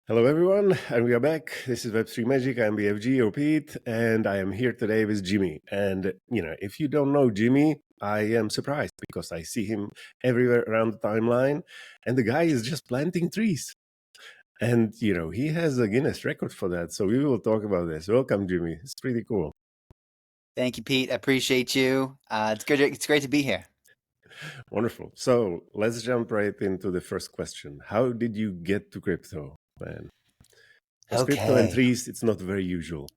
Hello, everyone, and we are back. This is Web3 Magic. I'm BFG or Pete, and I am here today with Jimmy. And, if you don't know Jimmy, I am surprised because I see him everywhere around the timeline, and the guy is just planting trees. And, he has a Guinness record for that. So we will talk about this. Welcome, Jimmy. It's pretty cool. Thank you, Pete. I appreciate you. It's good. It's great to be here. Wonderful. So let's jump right into the first question. How did you get to crypto, man? Because crypto and Okay. trees, it's not very usual.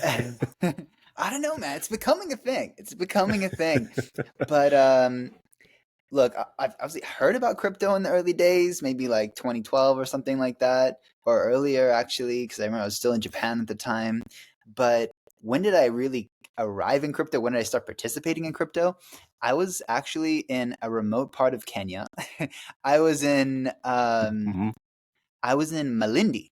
I don't know, man. It's becoming a thing. But look, I've obviously heard about crypto in the early days, maybe like 2012 or something like that, or earlier actually, because I remember I was still in Japan at the time. But when did I really arrive in crypto? When did I start participating in crypto? I was actually in a remote part of Kenya. I was in Mhm. I was in Malindi,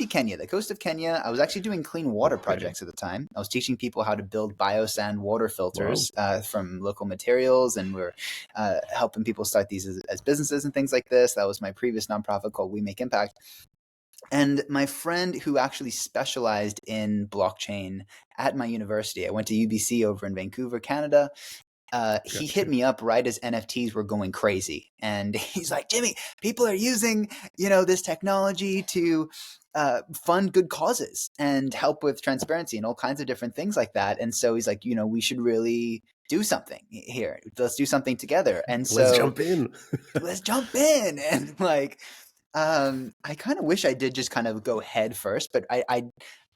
Kenya, the coast of Kenya. I was actually doing clean water Okay. projects at the time. I was teaching people how to build biosand water Wow. filters from local materials, and we're helping people start these as businesses and things like this. That was my previous nonprofit called We Make Impact. And my friend who actually specialized in blockchain at my university, I went to UBC over in Vancouver, Canada. He hit Gotcha. me up right as NFTs were going crazy, and he's like, "Jimmy, people are using this technology to fund good causes and help with transparency and all kinds of different things like that." And so he's like, we should really do something here. Let's do something together. And Let's so jump in. let's jump in and like I kind of wish I did just kind of go head first, but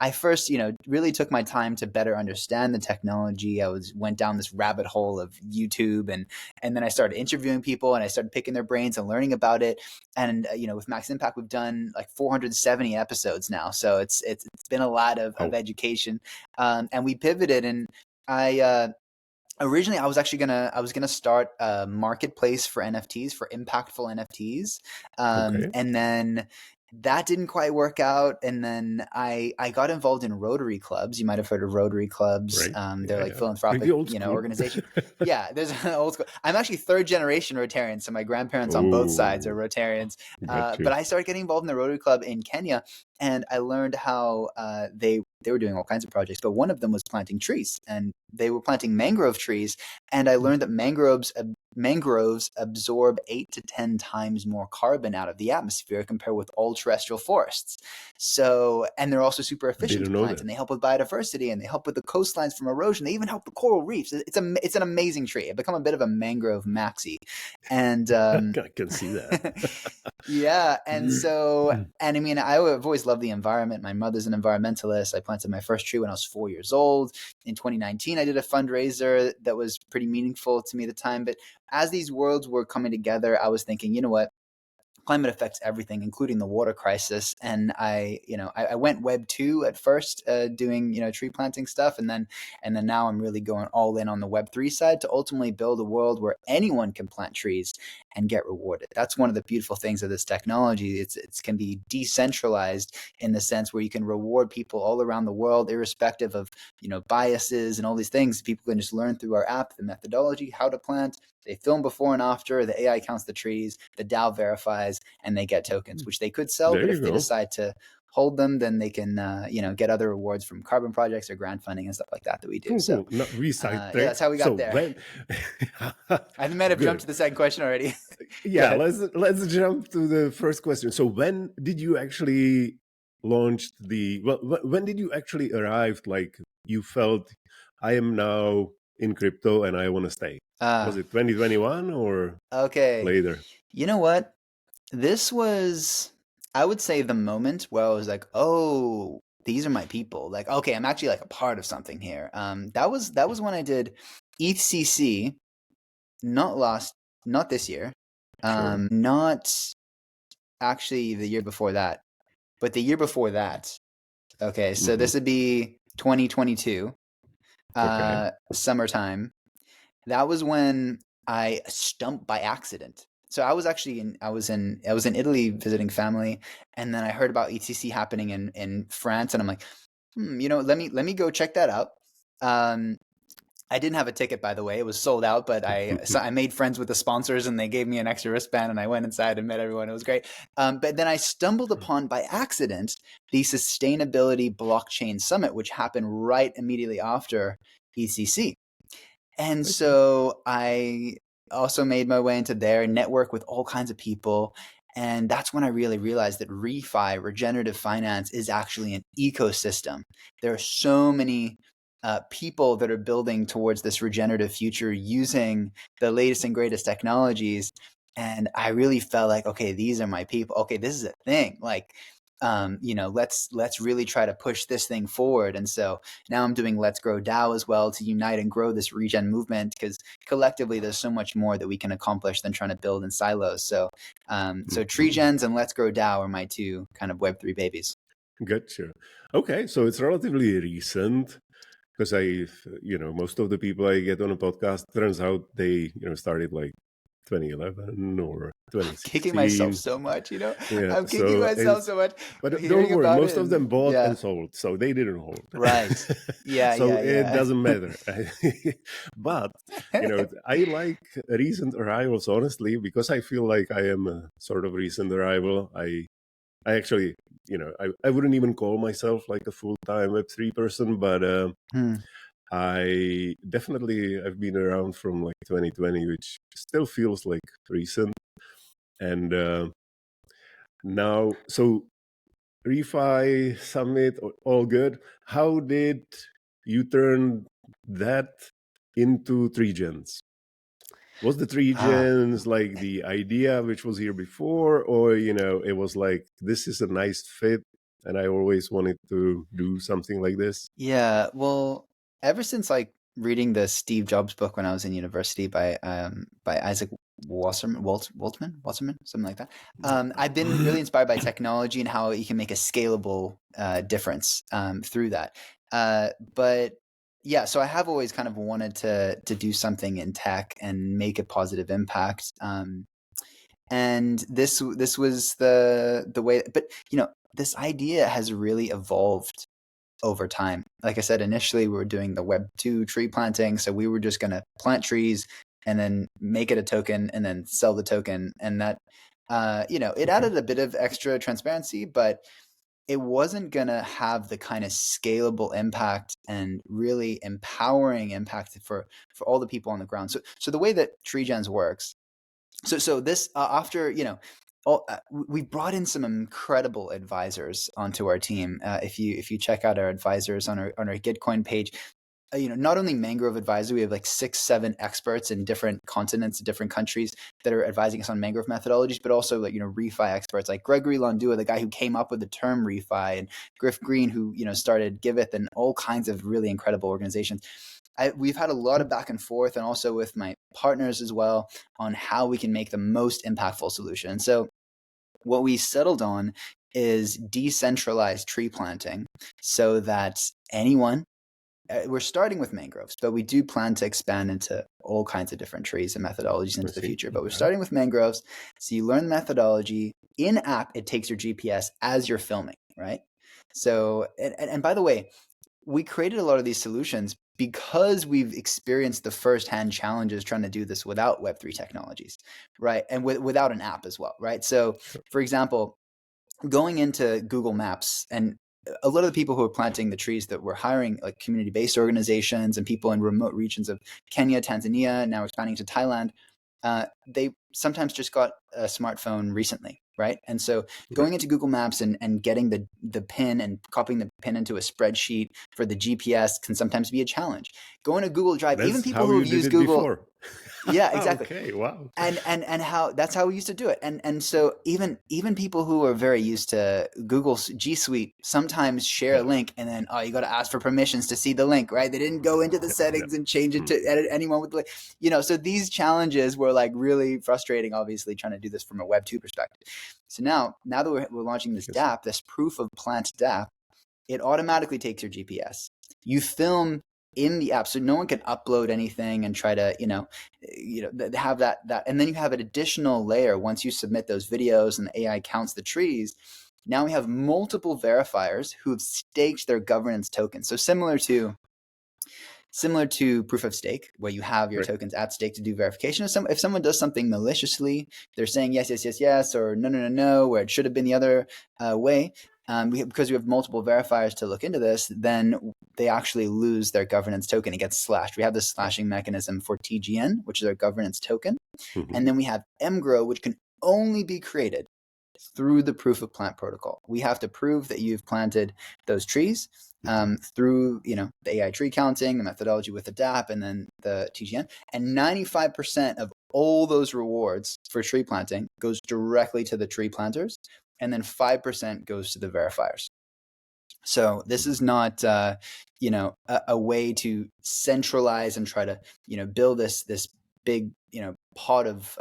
I first, really took my time to better understand the technology. Went down this rabbit hole of YouTube, and then I started interviewing people, and I started picking their brains and learning about it. And with Max Impact, we've done like 470 episodes now, so it's been a lot of Oh, education. And we pivoted, and I originally I was gonna start a marketplace for NFTs, for impactful NFTs, okay. and then that didn't quite work out. And then I got involved in Rotary clubs. You might have heard of Rotary clubs. Right. They're Yeah, like yeah. Pretty philanthropic, old school. organization. Yeah, there's an old school. I'm actually third generation Rotarian, so my grandparents on both sides are Oh, Rotarians. got But you. I started getting involved in the Rotary Club in Kenya, and I learned how they were doing all kinds of projects, but one of them was planting trees, and they were planting mangrove trees. And I learned that mangroves absorb 8 to 10 times more carbon out of the atmosphere compared with all terrestrial forests. So, and they're also super I efficient to didn't know plant, that. and they help with biodiversity, and they help with the coastlines from erosion. They even help the coral reefs. It's an amazing tree. I've become a bit of a mangrove maxi, and I can see that. yeah, and I mean, I've always loved the environment. My mother's an environmentalist. I planted my first tree when I was 4 years old. In 2019, I did a fundraiser that was pretty meaningful to me at the time. But as these worlds were coming together, I was thinking, you know what? Climate affects everything, including the water crisis. And I went Web 2 at first, doing tree planting stuff, and then now I'm really going all in on the Web 3 side to ultimately build a world where anyone can plant trees and get rewarded. That's one of the beautiful things of this technology. It can be decentralized in the sense where you can reward people all around the world, irrespective of biases and all these things. People can just learn through our app the methodology, how to plant. They film before and after. The AI counts the trees. The DAO verifies, and they get tokens, which they could sell. There But you if they go. decide to hold them, then they can, get other rewards from carbon projects or grant funding and stuff like that we do. Cool, So, cool. Now, we yeah, that's how we So got there. when? I might have jumped Good. to the second question already. Go Yeah, ahead. let's jump to the first question. So when did you actually launch when did you actually arrive? Like you felt I am now in crypto and I want to stay. Was Uh, it 2021 or okay. later? You know what? This was, I would say, the moment where I was like, oh, these are my people. Like, okay, I'm actually like a part of something here. That was when I did ETHCC, not this year, Sure. not actually the year before that, but the year before that. Okay, so Hmm. this would be 2022, Okay. summertime. That was when I stumped by accident. So I was in Italy visiting family, and then I heard about ETC happening in France, and I'm like, let me go check that out. Um, I didn't have a ticket, by the way. It was sold out, but I made friends with the sponsors and they gave me an extra wristband and I went inside and met everyone. It was great. But then I stumbled upon by accident the Sustainability Blockchain Summit, which happened right immediately after ECC. And Okay. so I also made my way into there, network with all kinds of people. And that's when I really realized that ReFi, regenerative finance, is actually an ecosystem. There are so many people that are building towards this regenerative future using the latest and greatest technologies. And I really felt like, okay, these are my people. Okay, this is a thing. Like, let's really try to push this thing forward. And so now I'm doing Let's Grow DAO as well to unite and grow this regen movement, because collectively there's so much more that we can accomplish than trying to build in silos. So Treegens and Let's Grow DAO are my two kind of Web3 babies. Gotcha. Okay, so it's relatively recent because most of the people I get on a podcast, turns out they, started like 2011 or Kicking myself 2016. so much, Yeah. I'm kicking So myself so much. but don't Hearing worry, about most it of them is, bought yeah, and sold, so they didn't hold. right. Yeah, So yeah, it yeah. doesn't matter. But I like recent arrivals, honestly, because I feel like I am a sort of recent arrival. I actually, I wouldn't even call myself like a full-time Web3 person, but Hmm. I've been around from like 2020, which still feels like recent. And now, so refi summit, all good. How did you turn that into Treegens? Was the Ah, Treegens like the idea which was here before, or it was like this is a nice fit, and I always wanted to do something like this? yeah. Well, ever since like reading the Steve Jobs book when I was in university by Isaac Waltzman, something like that. I've been really inspired by technology and how you can make a scalable difference through that. But yeah, so I have always kind of wanted to do something in tech and make a positive impact. And this was the way. But this idea has really evolved over time. Like I said, initially we were doing the Web2 tree planting. So we were just going to plant trees and then make it a token and then sell the token. And that, it Okay. added a bit of extra transparency, but it wasn't going to have the kind of scalable impact and really empowering impact for all the people on the ground. So the way that Treegens works, so this after we brought in some incredible advisors onto our team. If you check out our advisors on our Gitcoin page, not only mangrove advisor, we have like 6-7 experts in different continents, different countries that are advising us on mangrove methodologies, but also like refi experts like Gregory Londua, the guy who came up with the term refi, and Griff Green, who started Giveth, and all kinds of really incredible organizations. We've had a lot of back and forth, and also with my partners as well, on how we can make the most impactful solution. And so what we settled on is decentralized tree planting, so that anyone, we're starting with mangroves, but we do plan to expand into all kinds of different trees and methodologies I into the see. future. But we're Okay. starting with mangroves. So you learn the methodology. In app, it takes your GPS as you're filming, right? So, and by the way, we created a lot of these solutions because we've experienced the firsthand challenges trying to do this without Web3 technologies, right? And without an app as well, right? So, Sure. for example, going into Google Maps, and a lot of the people who are planting the trees that we're hiring, like community-based organizations and people in remote regions of Kenya, Tanzania, now expanding to Thailand, they sometimes just got a smartphone recently, right? And so Yeah. going into Google Maps and getting the pin and copying the pin into a spreadsheet for the GPS can sometimes be a challenge. Going to Google Drive, even That's people how who you have did used it Google, before. yeah, exactly. Okay. Wow. And how that's how we used to do it. And so even people who are very used to Google's G Suite sometimes share a Yeah. link, and then you got to ask for permissions to see the link, right? They didn't go into the Yeah. Yeah. settings and change it Mm. to edit anyone with the link. So these challenges were like really frustrating, obviously, trying to do this from a Web2 perspective. So now that we're launching this I see. DApp, this proof of plant DApp, it automatically takes your GPS. You film in the app, so no one can upload anything and try to have that, and then you have an additional layer once you submit those videos and the AI counts the trees. Now we have multiple verifiers who have staked their governance tokens. So similar to similar to proof of stake, where you have your Right. tokens at stake to do verification. If someone does something maliciously, they're saying yes, yes, yes, yes, or no, no, no, no, where it should have been the other way. Because we have multiple verifiers to look into this, then they actually lose their governance token. It gets slashed. We have this slashing mechanism for TGN, which is our governance token. Mm-hmm. And then we have mGrow, which can only be created through the proof of plant protocol. We have to prove that you've planted those trees through the AI tree counting, the methodology with the DApp, and then the TGN. And 95% of all those rewards for tree planting goes directly to the tree planters, and then 5% goes to the verifiers. So this is not a way to centralize and try to build this big pot of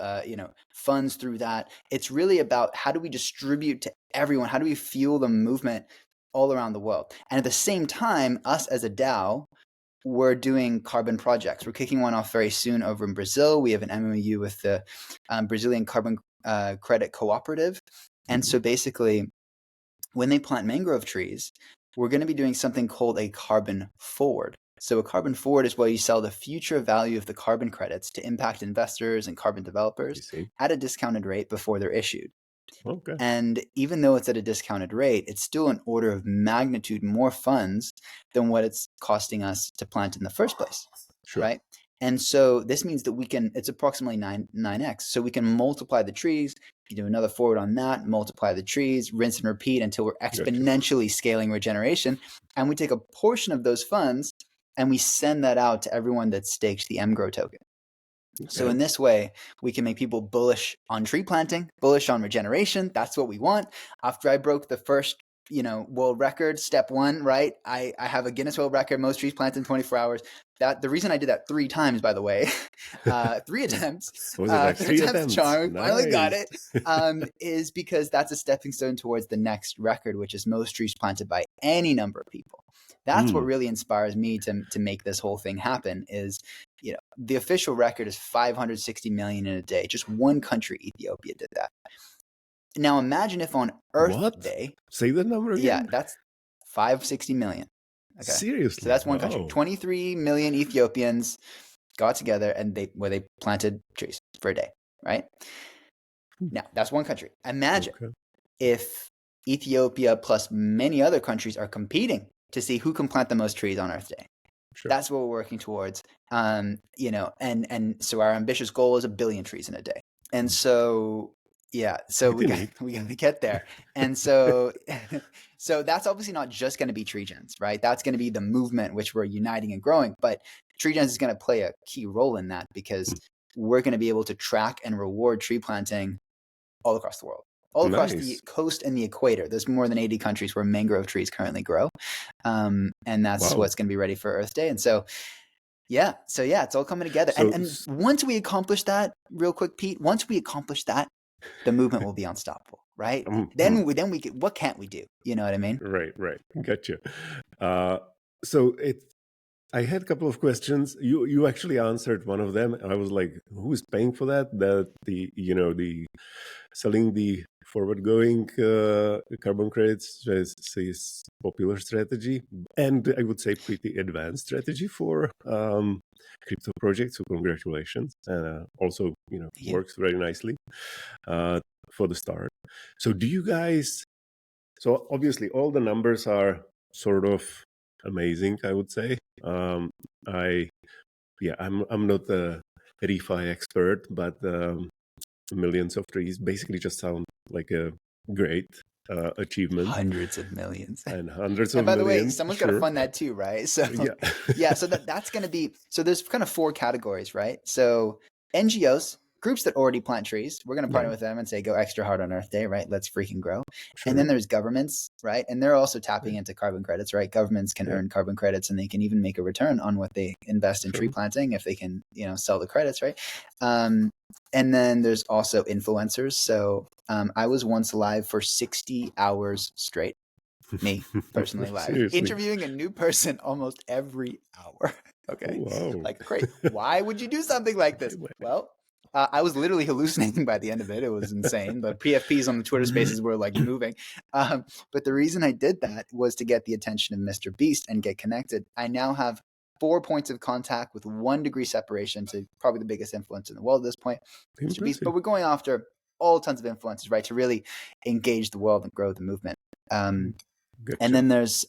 funds through that. It's really about how do we distribute to everyone? How do we fuel the movement all around the world? And at the same time, us as a DAO, we're doing carbon projects. We're kicking one off very soon over in Brazil. We have an MOU with the Brazilian Carbon Credit Cooperative. And so basically, when they plant mangrove trees, we're going to be doing something called a carbon forward. So a carbon forward is where you sell the future value of the carbon credits to impact investors and carbon developers at a discounted rate before they're issued. Okay. And even though it's at a discounted rate, it's still an order of magnitude more funds than what it's costing us to plant in the first place. Sure. Right? And so this means that it's approximately 9x. So we can multiply the trees, you do another forward on that, multiply the trees, rinse and repeat until we're exponentially scaling regeneration. And we take a portion of those funds and we send that out to everyone that staked the mGrow token. Okay. So in this way, we can make people bullish on tree planting, bullish on regeneration. That's what we want. After I broke the first world record, step one, right? I have a Guinness World Record, most trees planted in 24 hours. The reason I did that 3 times, by the way, 3 attempts, was it like 3 attempts? Charm, nice. Finally got it, is because that's a stepping stone towards the next record, which is most trees planted by any number of people. That's what really inspires me to make this whole thing happen. Is the official record is 560 million in a day. Just one country, Ethiopia, did that. Now imagine if on Earth Day, say the number again. Yeah, that's 560 million. Okay. Seriously? So that's one country. 23 million Ethiopians got together and they planted trees for a day, right? Now that's one country. Imagine if Ethiopia plus many other countries are competing to see who can plant the most trees on Earth Day. Sure. That's what we're working towards. And so our ambitious goal is 1 billion trees in a day. And so so we got to get there. And so that's obviously not just going to be Treegens, right? That's going to be the movement which we're uniting and growing. But Treegens is going to play a key role in that because we're going to be able to track and reward tree planting all across the world. All across the coast and the equator. There's more than 80 countries where mangrove trees currently grow. And that's what's going to be ready for Earth Day. And so it's all coming together. And once we accomplish that, real quick, Pete, once we accomplish that, the movement will be unstoppable, right? Then we can, what can't we do? You know what I mean? Right. Gotcha. So I had a couple of questions. You actually answered one of them. I was like, who's paying for that? The selling the forward-going carbon credits is popular strategy, and I would say pretty advanced strategy for crypto projects. So congratulations, and also works very nicely for the start. So do you guys? So obviously all the numbers are sort of amazing, I would say. I'm not a RegFi expert, but millions of trees basically just sound like a great achievement. Hundreds of millions. And hundreds of millions. And by the way, someone's got to fund that too, right? So so that's going to be, so there's kind of 4 categories, right? So NGOs, groups that already plant trees, we're going to partner with them and say, go extra hard on Earth Day, right? Let's freaking grow. Sure. And then there's governments, right? And they're also tapping into carbon credits, right? Governments can earn carbon credits and they can even make a return on what they invest in tree planting if they can, sell the credits, right? And then there's also influencers. So I was once live for 60 hours straight. Me personally live. Seriously? Interviewing a new person almost every hour. Okay. Oh, wow. Like, great. Why would you do something like this? Well, I was literally hallucinating by the end of it. It was insane. The PFPs on the Twitter spaces were like moving. But the reason I did that was to get the attention of Mr. Beast and get connected. I now have 4 points of contact with 1 degree separation to probably the biggest influence in the world at this point, Mr. Beast. But we're going after all tons of influences, right, to really engage the world and grow the movement. And then there's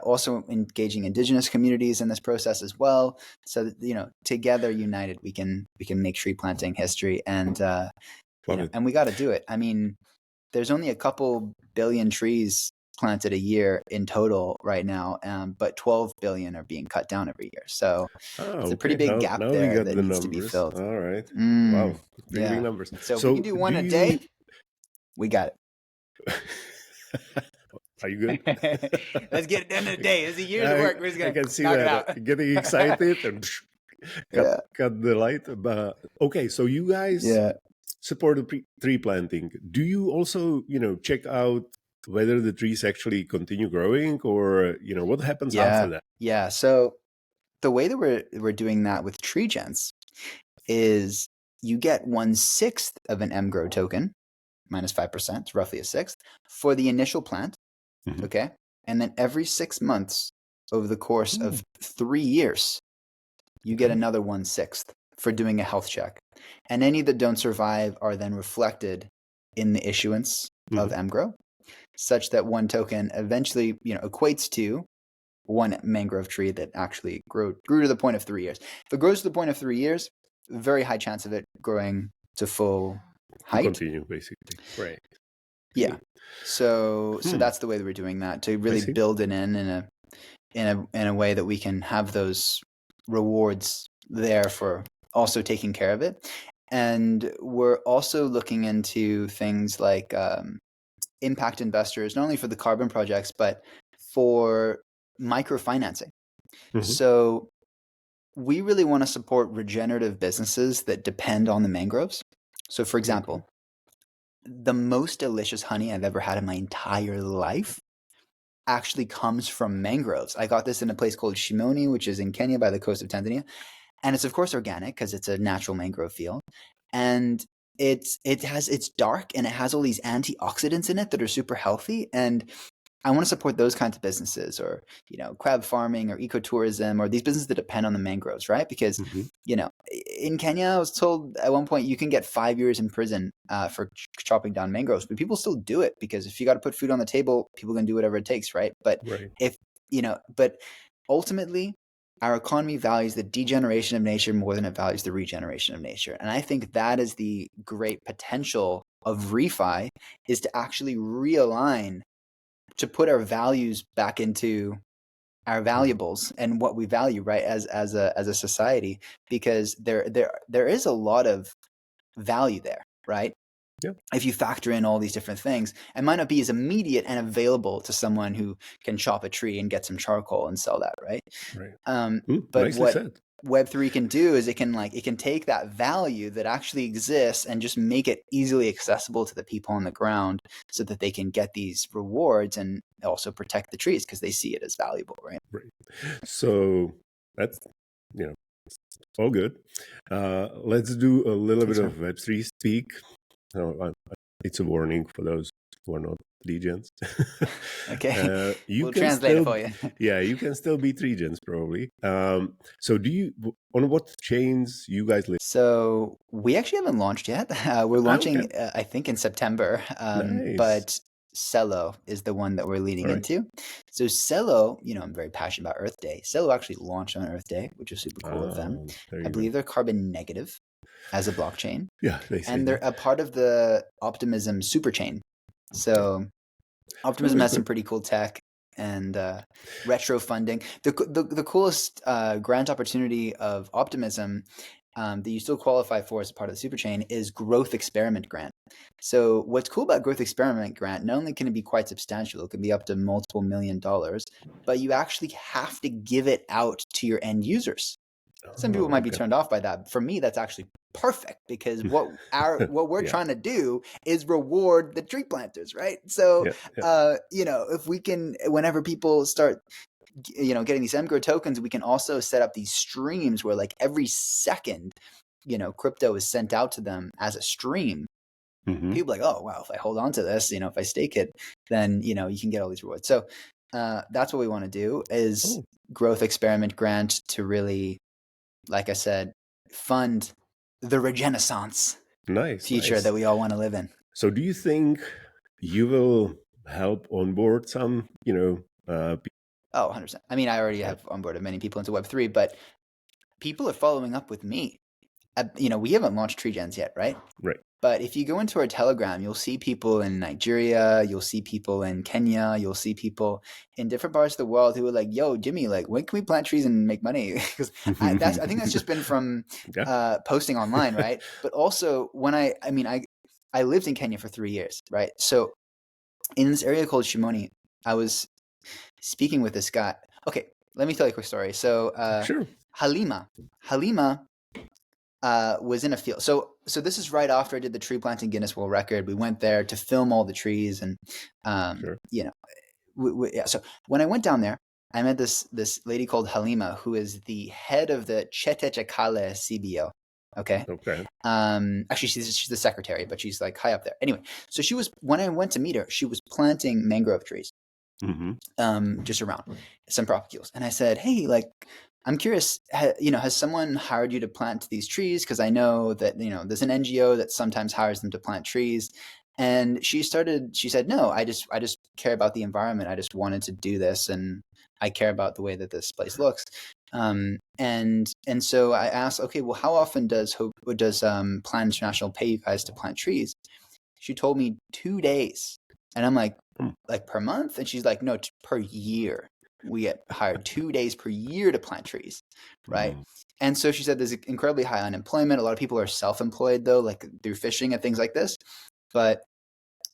also engaging indigenous communities in this process as well. So that, together, united, we can make tree planting history, and and we got to do it. I mean, there's only a couple billion trees planted a year in total right now, but 12 billion are being cut down every year. So it's a pretty big gap there that needs to be filled. All right. Wow. Big numbers. So if we can do one a day, we got it. Are you good? Let's get it done in a day. It's a year's work. We're just gonna I can see knock that. it out. Getting excited and cut the light. But okay, so you guys support the tree planting. Do you also, check out whether the trees actually continue growing, or what happens after that? Yeah. So the way that we're doing that with Treegens is you get 1/6 of an mgrow token, minus 5%, roughly a sixth, for the initial plant. Mm-hmm. Okay. And then every 6 months over the course of 3 years, you get another 1/6 for doing a health check. And any that don't survive are then reflected in the issuance of mgrow, such that 1 token eventually, equates to 1 mangrove tree that actually grew to the point of 3 years. If it grows to the point of 3 years, very high chance of it growing to full height. Continue, basically. Right. Yeah. So that's the way that we're doing that, to really build it in a way that we can have those rewards there for also taking care of it. And we're also looking into things like impact investors, not only for the carbon projects, but for microfinancing. So we really want to support regenerative businesses that depend on the mangroves. So for example, the most delicious honey I've ever had in my entire life actually comes from mangroves. I got this in a place called Shimoni, which is in Kenya by the coast of Tanzania. And it's of course organic because it's a natural mangrove field. And it's dark and it has all these antioxidants in it that are super healthy. And I want to support those kinds of businesses, or, crab farming or ecotourism, or these businesses that depend on the mangroves, right? Because, in Kenya, I was told at one point you can get 5 years in prison for chopping down mangroves, but people still do it because if you got to put food on the table, people can do whatever it takes, right? But but ultimately, our economy values the degeneration of nature more than it values the regeneration of nature. And I think that is the great potential of RegFi, is to actually realign, to put our values back into our valuables and what we value, right, as a society, because there is a lot of value there, right? Yeah. If you factor in all these different things, it might not be as immediate and available to someone who can chop a tree and get some charcoal and sell that, right? But what Web3 can do is it can take that value that actually exists and just make it easily accessible to the people on the ground, so that they can get these rewards and also protect the trees because they see it as valuable, right? Right. So that's all good. Let's do a little bit of Web3 speak. It's a warning for those who are not Treegens. Okay. We'll translate it for you. Yeah, you can still be Treegens probably. So on what chains you guys live? So we actually haven't launched yet. We're launching, I think, in September. Nice. But Cello is the one that we're leading into. So Cello, I'm very passionate about Earth Day. Cello actually launched on Earth Day, which is super cool of them. I believe they're carbon negative as a blockchain. Yeah, and they're a part of the Optimism superchain. So Optimism has some pretty cool tech and retro funding. The coolest grant opportunity of Optimism that you still qualify for as a part of the superchain is Growth Experiment Grant. So what's cool about Growth Experiment Grant, not only can it be quite substantial, it can be up to multiple $1 million, but you actually have to give it out to your end users. Some people might be turned off by that. For me, that's actually perfect, because what we're trying to do is reward the tree planters, right? So, if we can, whenever people start, getting these mgrow tokens, we can also set up these streams where, like, every second, crypto is sent out to them as a stream. People are like, oh wow, if I hold on to this, if I stake it, then you can get all these rewards. So That's what we want to do is Oh, growth experiment grant to really, like I said, fund the regeneration nice, future nice. that we all want to live in. So do you think you will help onboard some, Oh, 100%. I mean, I already yeah, have onboarded many people into Web3, but people are following up with me. We haven't launched Treegens yet, right? right. But if you go into our Telegram, you'll see people in Nigeria, you'll see people in Kenya, you'll see people in different parts of the world who are like, "Yo, Jimmy, like, when can we plant trees and make money?" Because I think that's just been from Yeah, posting online, right? But also when I lived in Kenya for 3 years, right? So in this area called Shimoni, I was speaking with this guy. Okay, let me tell you a quick story. So sure, Halima was in a field. So this is right after I did the tree planting Guinness World Record. We went there to film all the trees, and sure. yeah. So when I went down there, I met this lady called Halima, who is the head of the Chete Chakale CBO. Okay. Okay. Actually, she's the secretary, but she's like high up there. Anyway, so she was when I went to meet her, she was planting mangrove trees Mm-hmm. just around some propagules. And I said, hey, like, I'm curious, has someone hired you to plant these trees? Because I know that, there's an NGO that sometimes hires them to plant trees. And she said, no, I just care about the environment. I just wanted to do this. And I care about the way that this place looks. And so I asked, okay, well, how often does Plan International pay you guys to plant trees? She told me 2 days. And I'm Mm, like per month? And she's like, no, per year. We get hired 2 days per year to plant trees, right? mm, And so she said there's incredibly high unemployment. A lot of people are self-employed though, like through fishing and things like this. But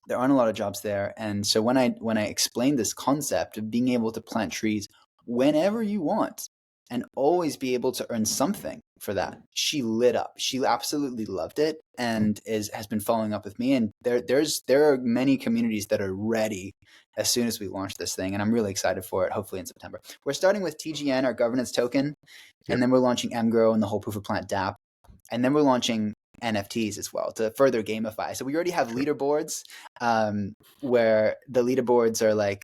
there aren't a lot of jobs there. And so when I explained this concept of being able to plant trees whenever you want and always be able to earn something for that, she lit up. She absolutely loved it and has been following up with me. And there are many communities that are ready as soon as we launch this thing. And I'm really excited for it, hopefully in September. We're starting with TGN, our governance token, and yep. then we're launching MGRO and the whole proof of plant DApp. And then we're launching NFTs as well to further gamify. So we already have Sure. leaderboards where the leaderboards are like,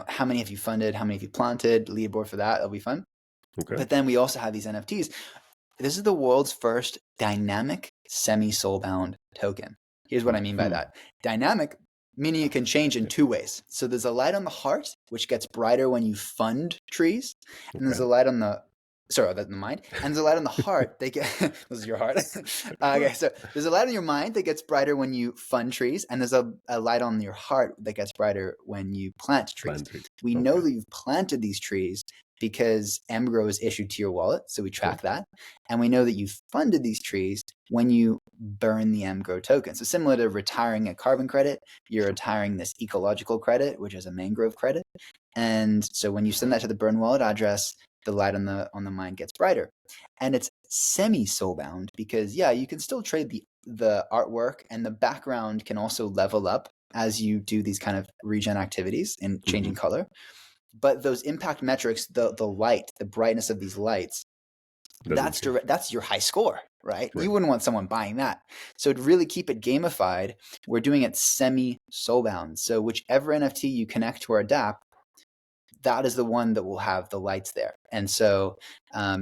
how many have you funded? How many have you planted? Leaderboard for that. It'll be fun. Okay. But then we also have these NFTs. This is the world's first dynamic semi-soulbound token. Here's what I mean by Hmm. that. Dynamic, meaning it can change in two ways. So there's a light on the heart, which gets brighter when you fund trees. And there's Okay. a light on the mind, and there's a light on the heart. They get this is your heart. Okay, so there's a light on your mind that gets brighter when you fund trees, and there's a light on your heart that gets brighter when you plant trees. Plant trees. We know Okay. that you've planted these trees because MGRO is issued to your wallet, so we Sure. track that, and we know that you've funded these trees when you burn the MGRO token. So similar to retiring a carbon credit, you're retiring this ecological credit, which is a mangrove credit, and so when you send that to the burn wallet address, the light on the mind gets brighter. And it's semi soulbound because you can still trade the artwork, and the background can also level up as you do these kind of regen activities in changing Hmm. color. But those impact metrics, the light, the brightness of these lights, Doesn't change. that's your high score, right? Right. You wouldn't want someone buying that. So to really keep it gamified, we're doing it semi soulbound. So whichever NFT you connect to our DApp, that is the one that will have the lights there. And so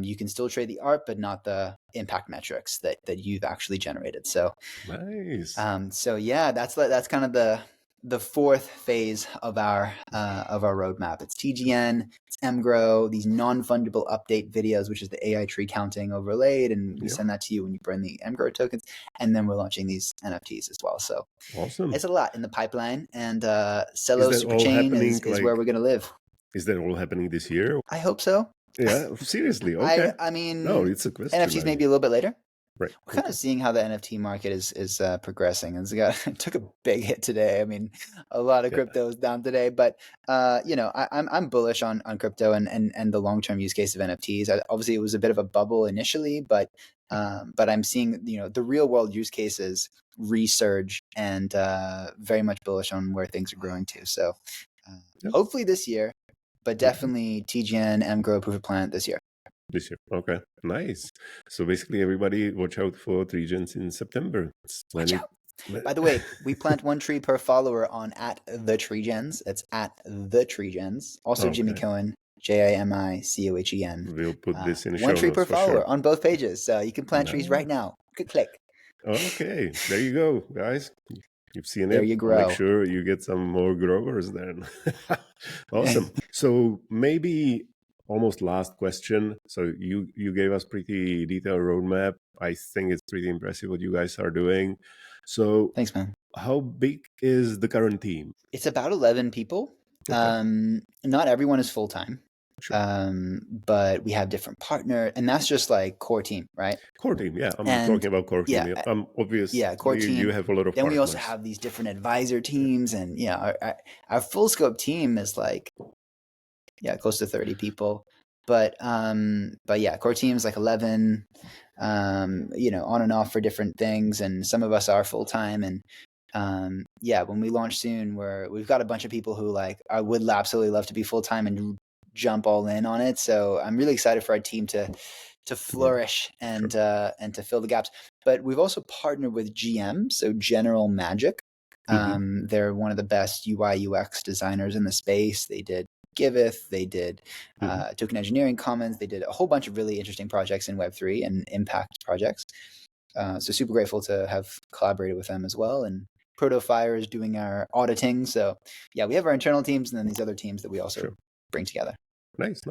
you can still trade the art, but not the impact metrics that you've actually generated. So Nice. that's kind of the fourth phase of our roadmap. It's TGN, it's MGRO, these non-fungible update videos, which is the AI tree counting overlaid, and we Yeah. send that to you when you burn the MGRO tokens, and then we're launching these NFTs as well. So Awesome. it's a lot in the pipeline, and Is Celo that all Superchain happening? is where we're going to live. Is that all happening this year? I hope so. Yeah. Seriously. I Okay. I No, mean, it's a question. NFTs I maybe mean, a little bit later. right. We're kind Okay. of seeing how the NFT market is progressing. It took a big hit today. I mean, a lot of Yeah. crypto is down today, but I'm bullish on crypto and the long term use case of NFTs. Obviously, it was a bit of a bubble initially, but I'm seeing the real world use cases resurge, and very much bullish on where things are growing to. So Yep. hopefully this year, but Okay. definitely TGN MGRO proof of plant this year. This year. Okay. Nice. So basically, everybody watch out for Treegens in September. It's when Watch it out. By the way, we plant one tree per follower on at the Treegens. It's at the Treegens. Also, Jimmy Okay. Cohen, JIMICOHEN. We'll put this in the One show tree notes per for follower sure. on both pages. So you can plant trees right Nice. now. Click. Okay, there you go, guys. You've seen There it. you I'll make grow. sure you get some more growers then. Awesome. So maybe almost last question. So you gave us pretty detailed roadmap. I think it's pretty impressive what you guys are doing. So Thanks, man. how big is the current team? It's about 11 people. Okay. Not everyone is full time. Sure. But we have different partners, and that's just like core team, right? Core team, yeah. I'm And talking about core team. yeah, Obviously, core you team. have a lot of Then we also partners. have these different advisor teams, and our full scope team is like close to 30 people. But yeah, core team is like 11. On and off for different things, and some of us are full time. And when we launch soon, we've got a bunch of people who I would absolutely love to be full time and jump all in on it. So I'm really excited for our team to flourish and to fill the gaps. But we've also partnered with GM, so General Magic. They're one of the best UI UX designers in the space. They did Giveth, they did Token Engineering Commons, they did a whole bunch of really interesting projects in Web3 and impact projects. So super grateful to have collaborated with them as well. And ProtoFire is doing our auditing. So yeah, we have our internal teams and then these other teams that we also bring together. Nice.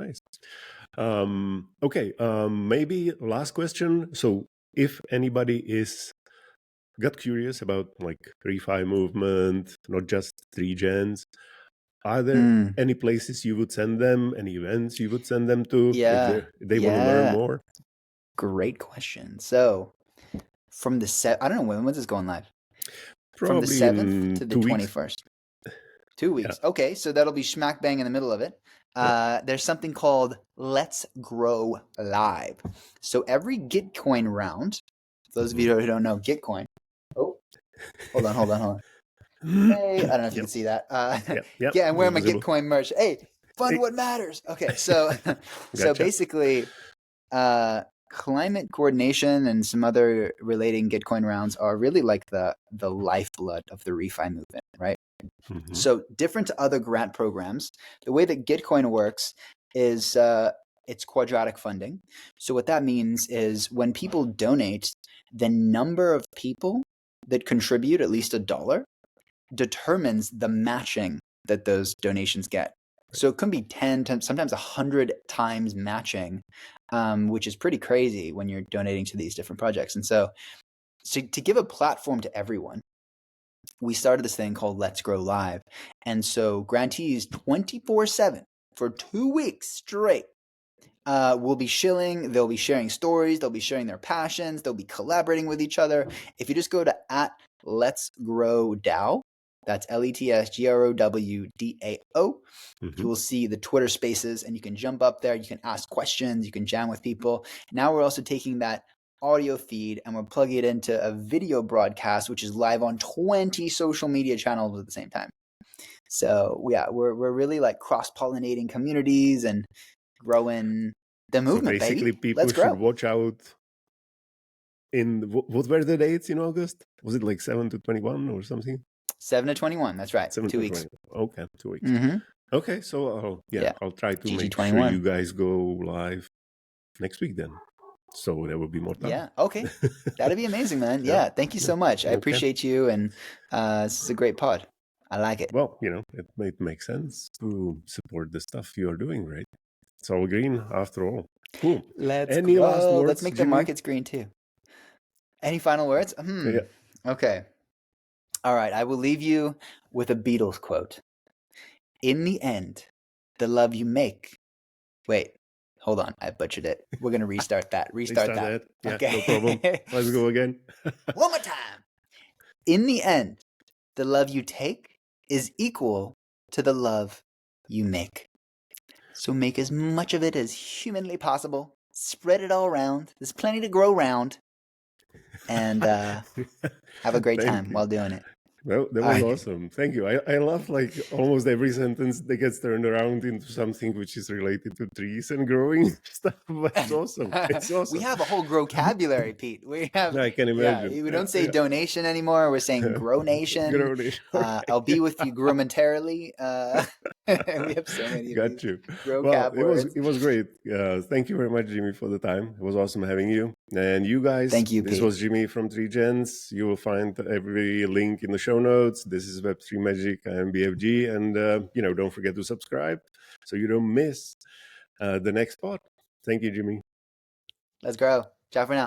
Okay, maybe last question. So if anybody got curious about RegFi movement, not just Treegens, are there any places you would send them, any events you would send them to if they want to learn more? Great question. So from the I don't know, when was this going live? Probably from the 7th to the 21st. 2 weeks. Yeah. Okay, so that'll be smack bang in the middle of it. There's something called Let's Grow Live. So every Gitcoin round, for those of you who don't know Gitcoin. Oh, hold on. Hey, I don't know if you can see that. Yeah, I'm wearing my Gitcoin merch. Hey, fund what matters. Okay, so so basically, climate coordination and some other relating Gitcoin rounds are really like the lifeblood of the refi movement, right? So different to other grant programs, the way that Gitcoin works is it's quadratic funding. So what that means is when people donate, the number of people that contribute at least $1 determines the matching that those donations get. So it can be 10 times, sometimes 100 times matching, which is pretty crazy when you're donating to these different projects. And so to give a platform to everyone, we started this thing called Let's Grow Live. And so grantees 24/7 for 2 weeks straight will be shilling. They'll be sharing stories. They'll be sharing their passions. They'll be collaborating with each other. If you just go to Let's Grow DAO, that's LETSGROWDAO. You will see the Twitter spaces and you can jump up there. You can ask questions. You can jam with people. Now we're also taking that audio feed and we're plugging it into a video broadcast, which is live on 20 social media channels at the same time. So yeah, we're really cross-pollinating communities and growing the movement, so basically, baby. people Let's grow. should watch out. What were the dates in August? Was it 7 to 21 or something? 7 to 21. That's right. 2 weeks. Okay, 2 weeks. Okay, so I'll try to make sure you guys go live next week then. So there will be more time. Yeah. Okay. That'd be amazing, man. Yeah. Thank you so much. I appreciate you, and this is a great pod. I like it. Well, it makes sense to support the stuff you're doing, right? It's all green after all. Cool. Any last words? Let's make the markets green too. Any final words? Yeah. Okay. All right. I will leave you with a Beatles quote. In the end, the love you make. Wait, hold on. I butchered it. We're going to restart that. Restart that. Yeah, okay. No problem. Let's go again. One more time. In the end, the love you take is equal to the love you make. So make as much of it as humanly possible. Spread it all around. There's plenty to grow around. And have a great time while doing it. Well, that All was right. awesome. Thank you. I love like almost every sentence that gets turned around into something which is related to trees and growing stuff. But it's awesome. It's We awesome. have a whole vocabulary, Pete. We have, I can yeah, imagine. we Yeah, don't say yeah. donation anymore. We're saying grow nation. Grownish. All I'll right. be with you momentarily. We have so many of Got these you. Well, vocab it words. was great. Thank you very much, Jimmy, for the time. It was awesome having you. And you guys, Thank you, this Pete. was Jimmy from Treegens. You will find every link in the show notes. This is Web3 Magic. I am BFG, and don't forget to subscribe so you don't miss the next part. Thank you, Jimmy. Let's grow. Ciao for now.